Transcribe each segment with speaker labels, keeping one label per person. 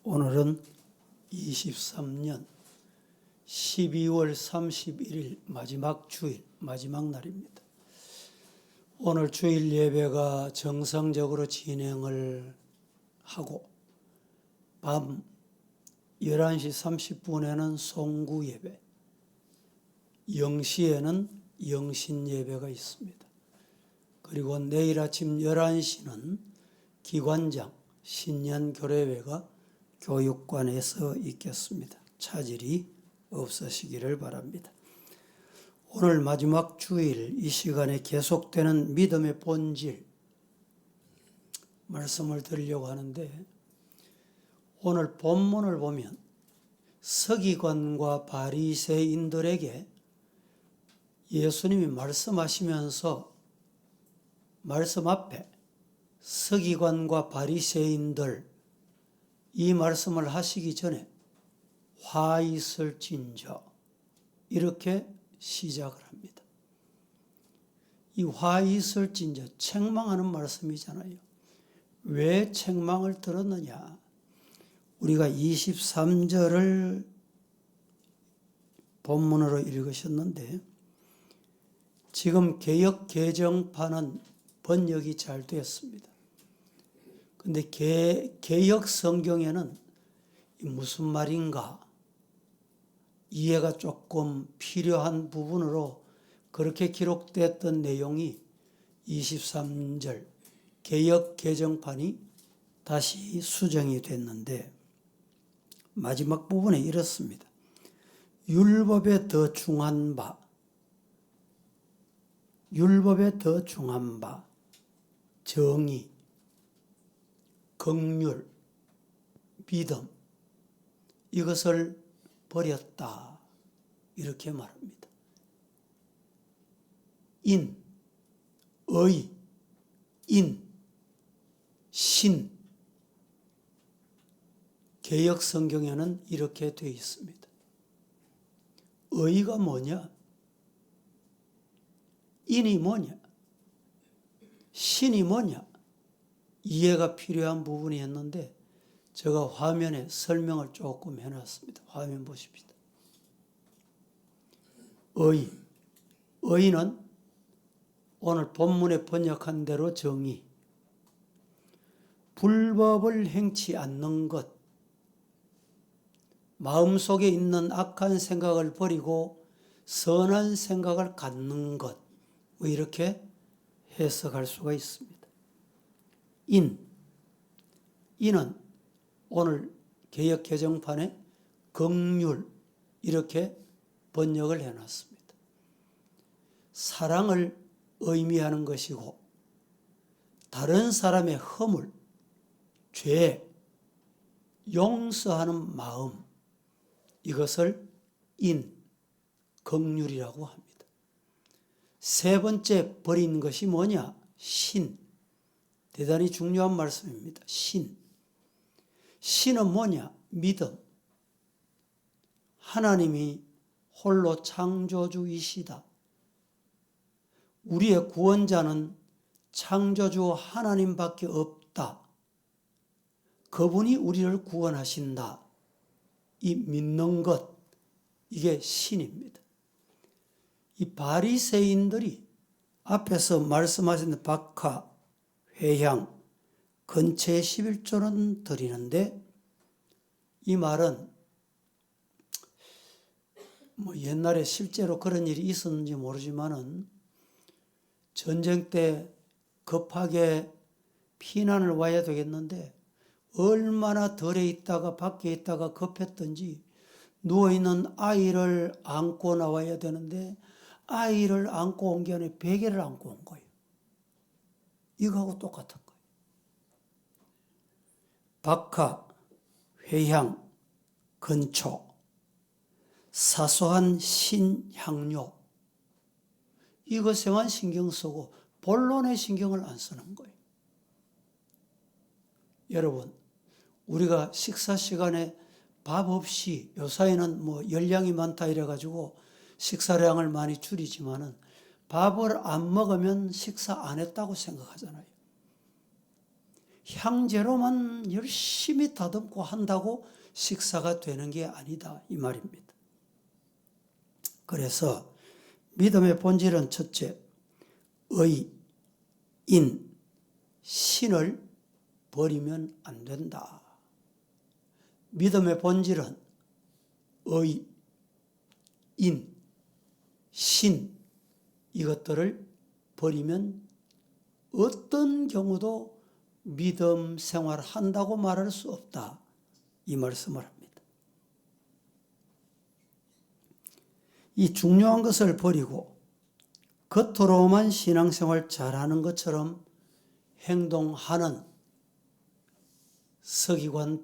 Speaker 1: 오늘은 23년 12월 31일 마지막 주일, 마지막 날입니다. 오늘 주일 예배가 정상적으로 진행을 하고 밤 11시 30분에는 송구 예배, 0시에는 영신 예배가 있습니다. 그리고 내일 아침 11시는 기관장 신년 교례회가 교육관에서 있겠습니다. 차질이 없으시기를 바랍니다. 오늘 마지막 주일 이 시간에 계속되는 믿음의 본질 말씀을 드리려고 하는데, 오늘 본문을 보면 서기관과 바리새인들에게 예수님이 말씀하시면서 말씀 앞에 서기관과 바리새인들 이 말씀을 하시기 전에 화 있을진저 이렇게 시작을 합니다. 이 화 있을진저 책망하는 말씀이잖아요. 왜 책망을 들었느냐? 우리가 23절을 본문으로 읽으셨는데, 지금 개역 개정판은 번역이 잘 되었습니다. 근데 개역 성경에는 무슨 말인가 이해가 조금 필요한 부분으로 그렇게 기록됐던 내용이 23절 개역 개정판이 다시 수정이 됐는데, 마지막 부분에 이렇습니다. 율법에 더 중한 바, 율법에 더 중한 바, 정의, 긍휼, 믿음, 이것을 버렸다 이렇게 말합니다. 인, 의, 인, 신, 개역 성경에는 이렇게 되어 있습니다. 의가 뭐냐? 인이 뭐냐? 신이 뭐냐? 이해가 필요한 부분이었는데 제가 화면에 설명을 조금 해놨습니다. 화면 보십시다. 의는 오늘 본문에 번역한 대로 정의, 불법을 행치 않는 것, 마음속에 있는 악한 생각을 버리고 선한 생각을 갖는 것, 이렇게 해석할 수가 있습니다. 인은 오늘 개역 개정판에 긍휼 이렇게 번역을 해놨습니다. 사랑을 의미하는 것이고, 다른 사람의 허물, 죄, 용서하는 마음, 이것을 긍휼이라고 합니다. 세 번째 버린 것이 뭐냐? 신. 대단히 중요한 말씀입니다. 신은 뭐냐? 믿음. 하나님이 홀로 창조주이시다. 우리의 구원자는 창조주 하나님밖에 없다. 그분이 우리를 구원하신다. 이 믿는 것, 이게 신입니다. 이 바리새인들이 앞에서 말씀하신 박하, 회향, 근체 11조는 드리는데, 이 말은 옛날에 실제로 그런 일이 있었는지 모르지만은 전쟁 때 급하게 피난을 와야 되겠는데 얼마나 덜에 있다가 밖에 있다가 급했던지 누워있는 아이를 안고 나와야 되는데 아이를 안고 온 게 아니라 베개를 안고 온 거예요. 이거하고 똑같은 거예요. 박하, 회향, 근초, 사소한 신향료, 이것에만 신경 쓰고 본론에 신경을 안 쓰는 거예요. 여러분, 우리가 식사 시간에 밥 없이, 요사이는 열량이 많다 이래가지고 식사량을 많이 줄이지만은 밥을 안 먹으면 식사 안 했다고 생각하잖아요. 향재로만 열심히 다듬고 한다고 식사가 되는 게 아니다 이 말입니다. 그래서 믿음의 본질은 첫째, 의, 인, 신을 버리면 안 된다. 믿음의 본질은 의, 인, 신 이것들을 버리면 어떤 경우도 믿음 생활한다고 말할 수 없다. 이 말씀을 합니다. 이 중요한 것을 버리고 겉으로만 신앙생활 잘하는 것처럼 행동하는 서기관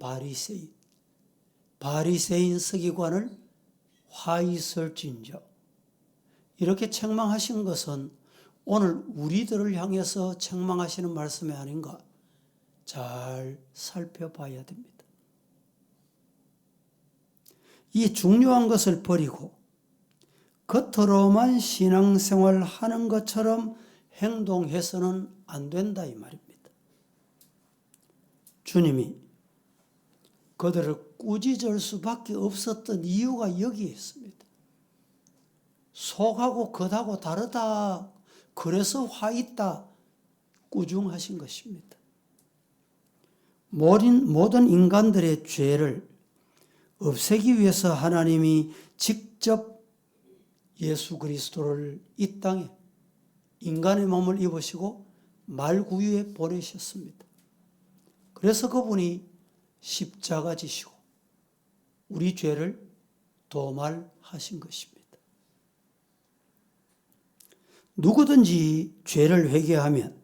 Speaker 1: 바리새인 서기관을 화이설진저 이렇게 책망하신 것은 오늘 우리들을 향해서 책망하시는 말씀이 아닌가 잘 살펴봐야 됩니다. 이 중요한 것을 버리고 겉으로만 신앙생활 하는 것처럼 행동해서는 안 된다 이 말입니다. 주님이 그들을 꾸짖을 수밖에 없었던 이유가 여기에 있습니다. 속하고 겉하고 다르다. 그래서 화 있다. 꾸중하신 것입니다. 모든 인간들의 죄를 없애기 위해서 하나님이 직접 예수 그리스도를 이 땅에 인간의 몸을 입으시고 말구유에 보내셨습니다. 그래서 그분이 십자가 지시고 우리 죄를 도말하신 것입니다. 누구든지 죄를 회개하면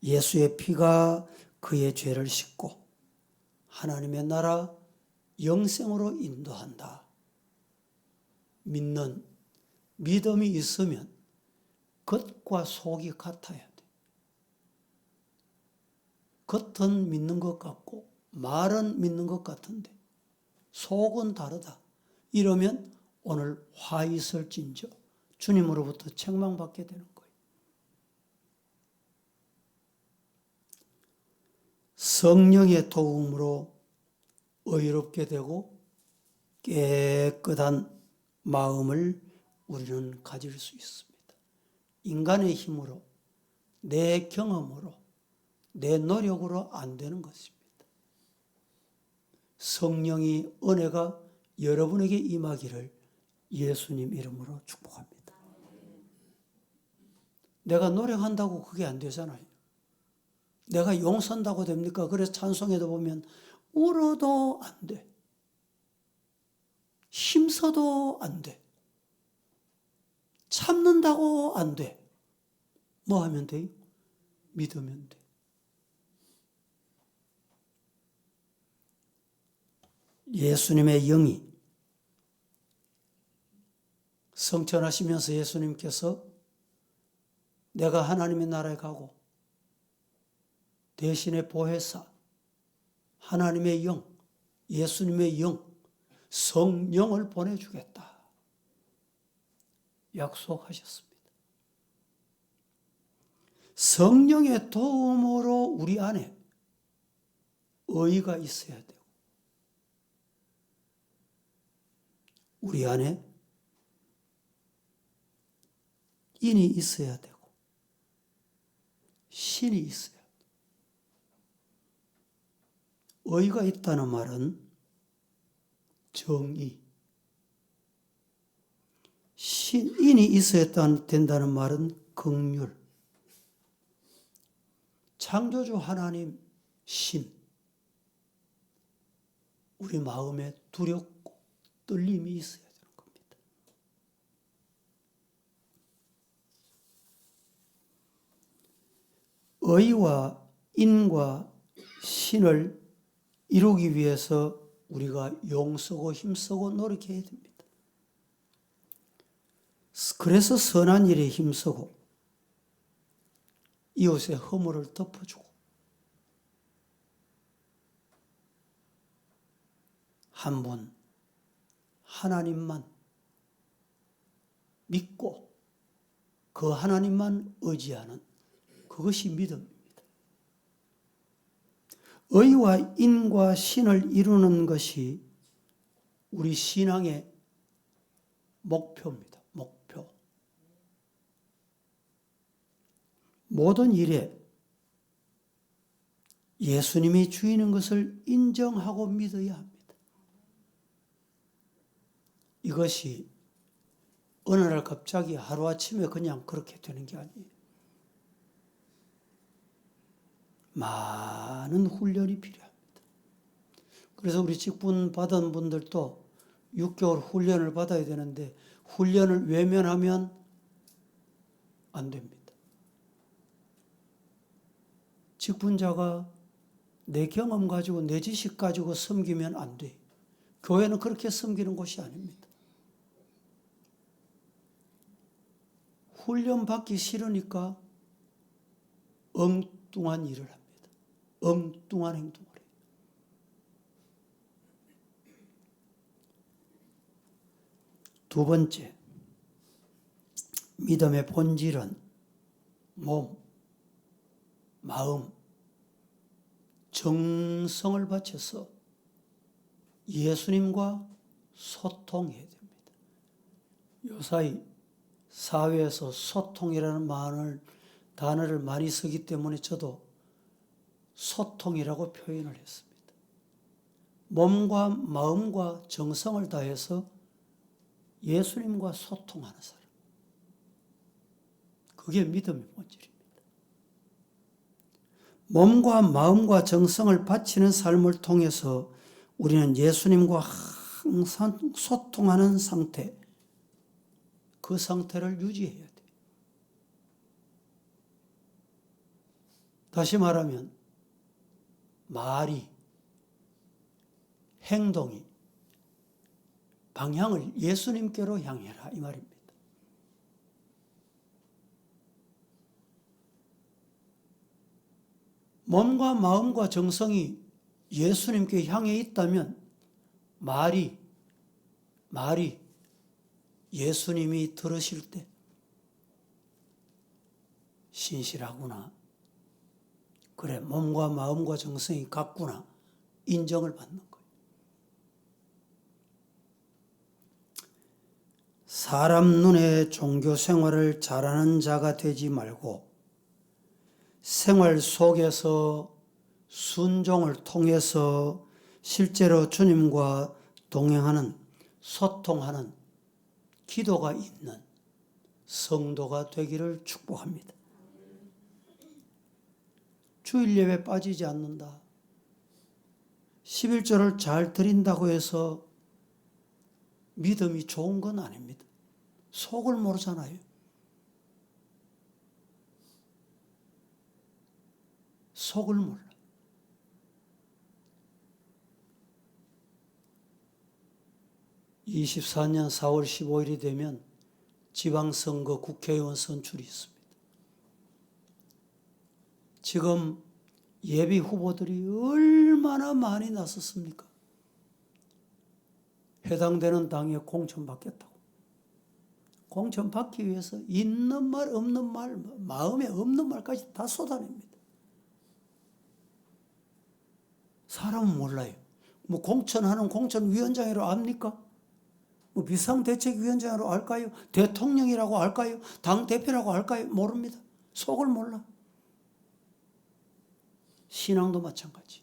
Speaker 1: 예수의 피가 그의 죄를 씻고 하나님의 나라 영생으로 인도한다. 믿음이 있으면 겉과 속이 같아야 돼. 겉은 믿는 것 같고 말은 믿는 것 같은데 속은 다르다. 이러면 오늘 화 있을진저 주님으로부터 책망받게 되는 거예요. 성령의 도움으로 의롭게 되고 깨끗한 마음을 우리는 가질 수 있습니다. 인간의 힘으로, 내 경험으로, 내 노력으로 안 되는 것입니다. 성령의 은혜가 여러분에게 임하기를 예수님 이름으로 축복합니다. 내가 노력한다고 그게 안 되잖아요. 내가 용선다고 됩니까? 그래서 찬송에도 보면 울어도 안 돼. 힘써도 안 돼. 참는다고 안 돼. 뭐 하면 돼요? 믿으면 돼. 예수님의 영이 성천하시면서 예수님께서 내가 하나님의 나라에 가고 대신에 보혜사 하나님의 영, 예수님의 영, 성령을 보내주겠다. 약속하셨습니다. 성령의 도움으로 우리 안에 의가 있어야 되고 우리 안에 인이 있어야 되고 신이 있어야 돼요. 의가 있다는 말은 정의, 인이 있어야 된다는 말은 긍휼, 창조주 하나님, 신, 우리 마음에 두렵고 떨림이 있어야 되는 겁니다. 의와 인과 신을 이루기 위해서 우리가 용쓰고 힘쓰고 노력해야 됩니다. 그래서 선한 일에 힘쓰고 이웃의 허물을 덮어주고 한 분 하나님만 믿고 그 하나님만 의지하는 그것이 믿음입니다. 의와 인과 신을 이루는 것이 우리 신앙의 목표입니다. 목표. 모든 일에 예수님이 주인인 것을 인정하고 믿어야 합니다. 이것이 어느 날 갑자기 하루아침에 그냥 그렇게 되는 게 아니에요. 많은 훈련이 필요합니다. 그래서 우리 직분 받은 분들도 6개월 훈련을 받아야 되는데 훈련을 외면하면 안 됩니다. 직분자가 내 경험 가지고 내 지식 가지고 섬기면 안 돼. 교회는 그렇게 섬기는 곳이 아닙니다. 훈련 받기 싫으니까 엉뚱한 일을 합니다. 엉뚱한 행동을 해요. 두 번째, 믿음의 본질은 몸, 마음, 정성을 바쳐서 예수님과 소통해야 됩니다. 요사이 사회에서 소통이라는 단어를 많이 쓰기 때문에 저도 소통이라고 표현을 했습니다. 몸과 마음과 정성을 다해서 예수님과 소통하는 사람. 그게 믿음의 본질입니다. 몸과 마음과 정성을 바치는 삶을 통해서 우리는 예수님과 항상 소통하는 상태, 그 상태를 유지해야 돼요. 다시 말하면 말이, 행동이 방향을 예수님께로 향해라 이 말입니다. 몸과 마음과 정성이 예수님께 향해 있다면 말이 예수님이 들으실 때 신실하구나. 그래, 몸과 마음과 정성이 같구나. 인정을 받는 거예요. 사람 눈에 종교 생활을 잘하는 자가 되지 말고 생활 속에서 순종을 통해서 실제로 주님과 동행하는, 소통하는 기도가 있는 성도가 되기를 축복합니다. 주일 예배 빠지지 않는다. 11조를 잘 드린다고 해서 믿음이 좋은 건 아닙니다. 속을 모르잖아요. 속을 몰라. (2024년 4월 15일이) 되면 지방선거 국회의원 선출이 있습니다. 지금 예비 후보들이 얼마나 많이 나섰습니까? 해당되는 당에 공천받겠다고. 공천받기 위해서 있는 말 없는 말, 마음에 없는 말까지 다 쏟아냅니다. 사람은 몰라요. 뭐 공천하는 공천위원장이라고 압니까? 뭐 비상대책위원장이라고 할까요? 대통령이라고 할까요? 당대표라고 할까요? 모릅니다. 속을 몰라. 신앙도 마찬가지.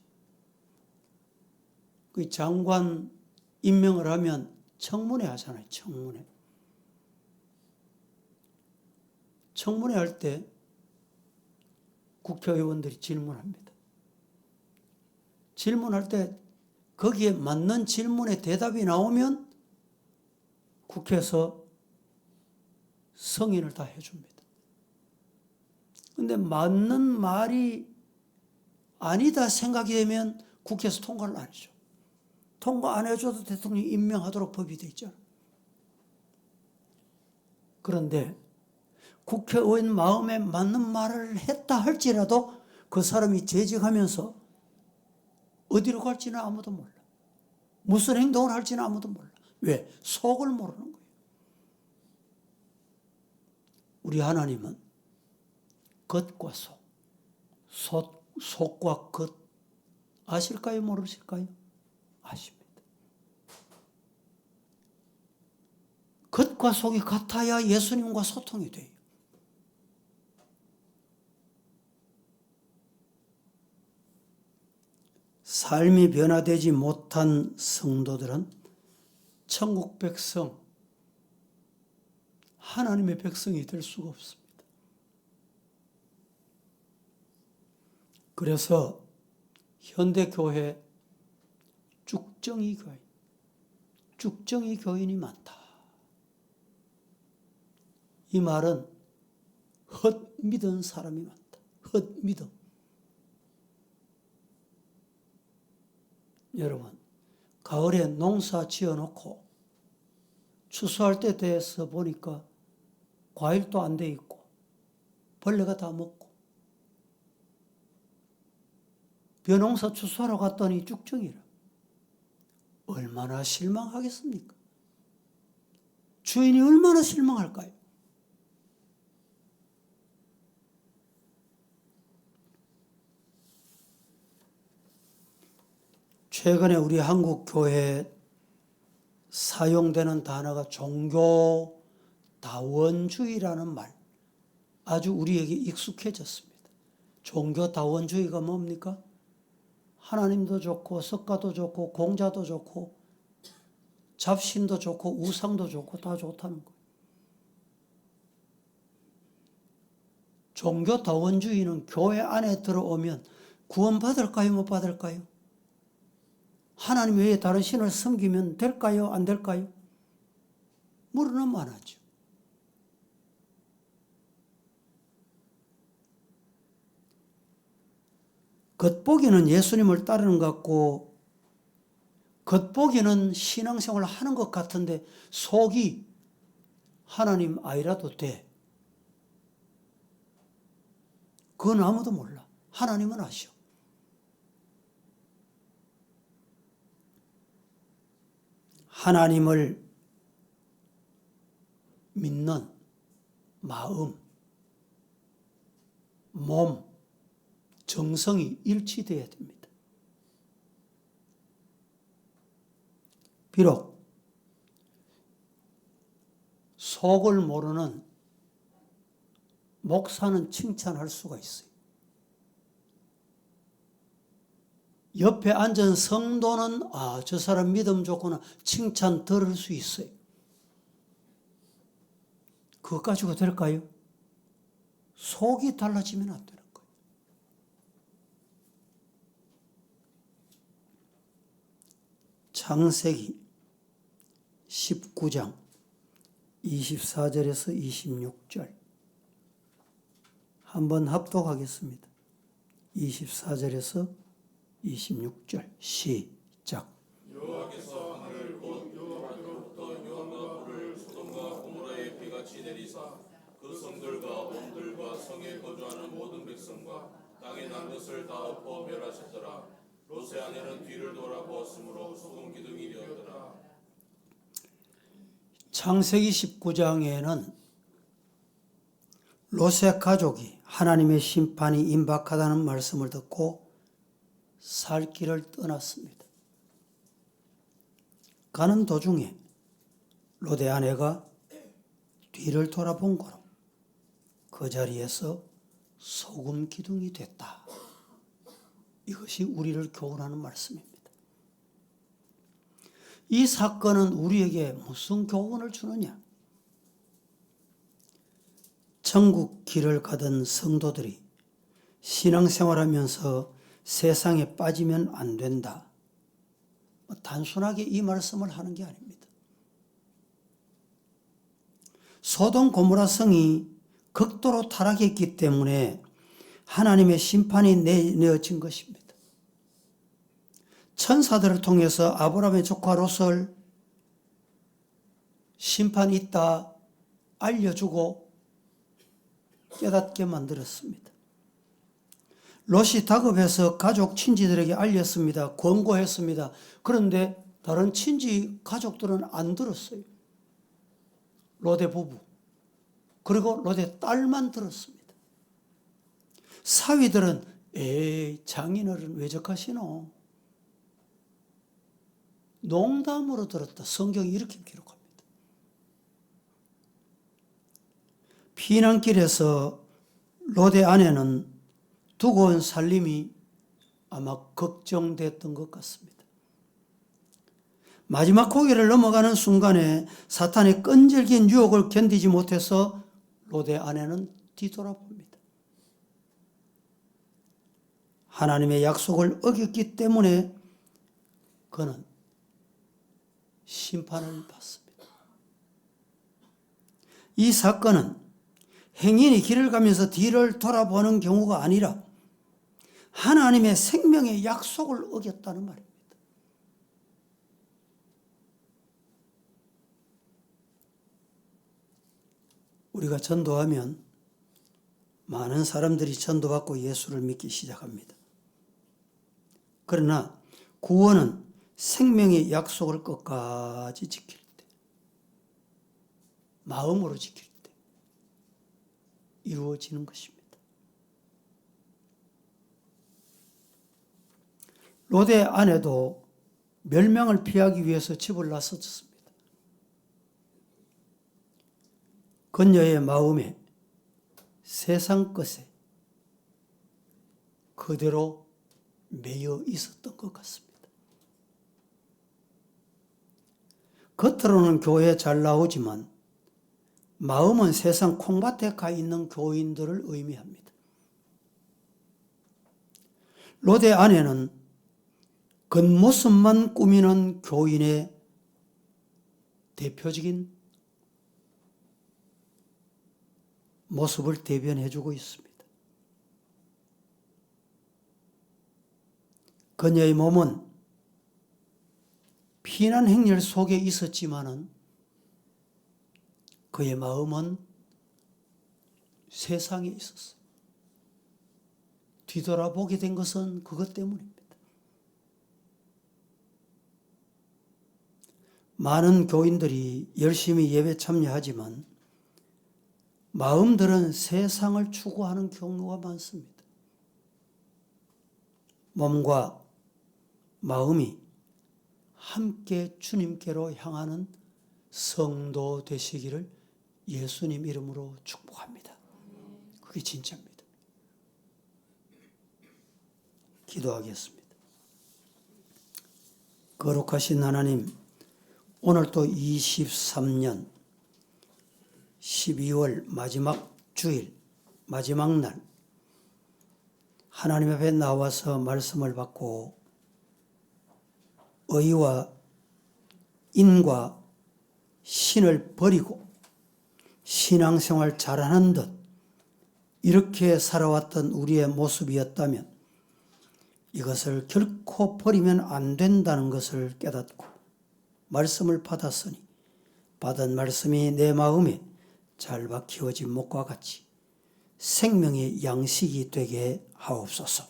Speaker 1: 그 장관 임명을 하면 청문회 하잖아요. 청문회. 청문회 할 때 국회의원들이 질문합니다. 질문할 때 거기에 맞는 질문에 대답이 나오면 국회에서 승인을 다 해줍니다. 근데 맞는 말이 아니다 생각이 되면 국회에서 통과를 안 해줘. 통과 안 해줘도 대통령이 임명하도록 법이 돼 있잖아. 그런데 국회의원 마음에 맞는 말을 했다 할지라도 그 사람이 재직하면서 어디로 갈지는 아무도 몰라. 무슨 행동을 할지는 아무도 몰라. 왜? 속을 모르는 거예요. 우리 하나님은 겉과 속과 겉 아실까요? 모르실까요? 아십니다. 겉과 속이 같아야 예수님과 소통이 돼요. 삶이 변화되지 못한 성도들은 천국 백성, 하나님의 백성이 될 수가 없습니다. 그래서 현대교회 쭉정이 교인이 많다. 이 말은 헛믿은 사람이 많다. 헛믿음. 여러분, 가을에 농사 지어놓고 추수할 때 돼서 보니까 과일도 안 돼 있고 벌레가 다 먹고 벼농사 추수하러 갔더니 쭉정이라. 얼마나 실망하겠습니까? 주인이 얼마나 실망할까요? 최근에 우리 한국 교회에 사용되는 단어가 종교다원주의라는 말, 아주 우리에게 익숙해졌습니다. 종교다원주의가 뭡니까? 하나님도 좋고 석가도 좋고 공자도 좋고 잡신도 좋고 우상도 좋고 다 좋다는 거예요. 종교다원주의는 교회 안에 들어오면 구원받을까요? 못 받을까요? 하나님 외에 다른 신을 섬기면 될까요? 안 될까요? 물으면 많아죠. 겉보기는 예수님을 따르는 것 같고 겉보기는 신앙생활을 하는 것 같은데 속이 하나님 아니라도 돼. 그건 아무도 몰라. 하나님은 아셔. 하나님을 믿는 마음, 몸, 정성이 일치되어야 됩니다. 비록 속을 모르는 목사는 칭찬할 수가 있어요. 옆에 앉은 성도는 저 사람 믿음 좋구나 칭찬 들을 수 있어요. 그것 가지고 될까요? 속이 달라지면 안 되는 거예요. 창세기 19장 24절에서 26절 한번 합독하겠습니다. 24절에서 26절 시작.
Speaker 2: 여호와께서 하늘 곧 여호와께로부터 영광과 불을 소돔과 고모라에 비같이 내리사 그 성들과 온들과 성에 거주하는 모든 백성과 땅에 난 것을 다 엎어 멸하셨더라. 롯의 아내는 뒤를 돌아보았으므로 소금 기둥이 되었더라.
Speaker 1: 창세기 19장에는 롯의 가족이 하나님의 심판이 임박하다는 말씀을 듣고 살 길을 떠났습니다. 가는 도중에 롯의 아내가 뒤를 돌아본 거로 그 자리에서 소금 기둥이 됐다. 이것이 우리를 교훈하는 말씀입니다. 이 사건은 우리에게 무슨 교훈을 주느냐? 천국 길을 가던 성도들이 신앙생활하면서 세상에 빠지면 안 된다. 단순하게 이 말씀을 하는 게 아닙니다. 소돔 고모라 성이 극도로 타락했기 때문에 하나님의 심판이 내려진 것입니다. 천사들을 통해서 아브라함의 조카 롯을 심판이 있다 알려주고 깨닫게 만들었습니다. 롯이 다급해서 가족 친지들에게 알렸습니다. 권고했습니다. 그런데 다른 친지 가족들은 안 들었어요. 롯의 부부 그리고 롯의 딸만 들었습니다. 사위들은 장인어른 왜 저까시노? 농담으로 들었다. 성경이 이렇게 기록합니다. 피난길에서 롯의 아내는 두고 온 살림이 아마 걱정됐던 것 같습니다. 마지막 고개를 넘어가는 순간에 사탄의 끈질긴 유혹을 견디지 못해서 롯의 아내는 뒤돌아봅니다. 하나님의 약속을 어겼기 때문에 그는 심판을 받습니다. 이 사건은 행인이 길을 가면서 뒤를 돌아보는 경우가 아니라 하나님의 생명의 약속을 어겼다는 말입니다. 우리가 전도하면 많은 사람들이 전도받고 예수를 믿기 시작합니다. 그러나 구원은 생명의 약속을 끝까지 지킬 때, 마음으로 지킬 때 이루어지는 것입니다. 롯의 아내도 멸망을 피하기 위해서 집을 나섰습니다. 그녀의 마음에 세상 것에 그대로 매여 있었던 것 같습니다. 겉으로는 교회에 잘 나오지만 마음은 세상 콩밭에 가 있는 교인들을 의미합니다. 롯의 아내는 겉모습만 꾸미는 교인의 대표적인 모습을 대변해주고 있습니다. 그녀의 몸은 피난 행렬 속에 있었지만은 그의 마음은 세상에 있었어요. 뒤돌아보게 된 것은 그것 때문입니다. 많은 교인들이 열심히 예배 참여하지만 마음들은 세상을 추구하는 경우가 많습니다. 몸과 마음이 함께 주님께로 향하는 성도 되시기를 예수님 이름으로 축복합니다. 그게 진짜입니다. 기도하겠습니다. 거룩하신 하나님, 오늘 또 23년 12월 마지막 주일, 마지막 날 하나님 앞에 나와서 말씀을 받고 의와 인과 신을 버리고 신앙생활 잘하는 듯 이렇게 살아왔던 우리의 모습이었다면 이것을 결코 버리면 안 된다는 것을 깨닫고 말씀을 받았으니 받은 말씀이 내 마음에 잘 박히어진 목과 같이 생명의 양식이 되게 하옵소서.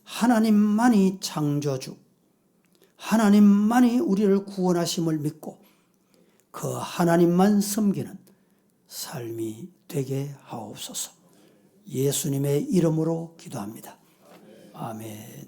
Speaker 1: 하나님만이 창조주, 하나님만이 우리를 구원하심을 믿고 그 하나님만 섬기는 삶이 되게 하옵소서. 예수님의 이름으로 기도합니다. 아멘.